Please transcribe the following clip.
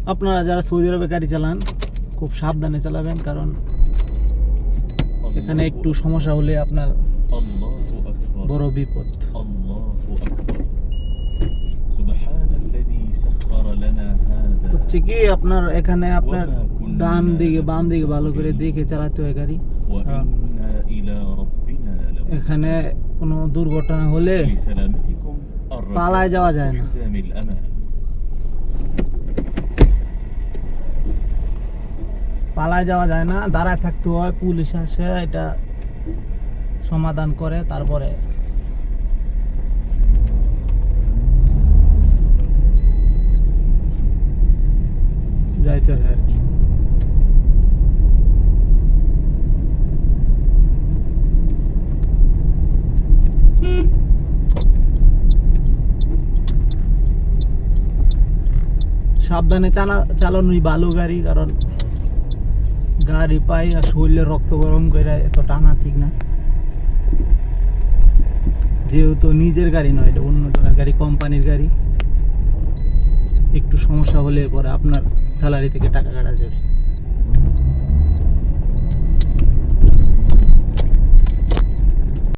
আপনারা যারা সৌদি আরবে গাড়ি চালান খুব সাবধানে চালাবেন, কারণ এখানে একটু সমস্যা হলে আপনার বড় বিপদ। হচ্ছে কি আপনার এখানে আপনার ডান দিকে বাম দিকে ভালো করে দেখে চালাতে হয় গাড়ি। এখানে কোনো দুর্ঘটনা হলে পালায় যাওয়া যায় না। পালায় যাওয়া যায় না, দাঁড়ায় থাকতে হয়, পুলিশ আসে এটা সমাধান করে তারপরে যাইতে হয় আর কি। সাবধানে চালানোই ভালো গাড়ি, কারণ গাড়ি পাই আর শরীরে রক্ত গরম করে এত টানা ঠিক না। যেহেতু নিজের গাড়ি নয়, এটা অন্য জনের গাড়ি, কোম্পানির গাড়ি, একটু সমস্যা হলে পরে আপনার স্যালারি থেকে টাকা কাটা যাবে।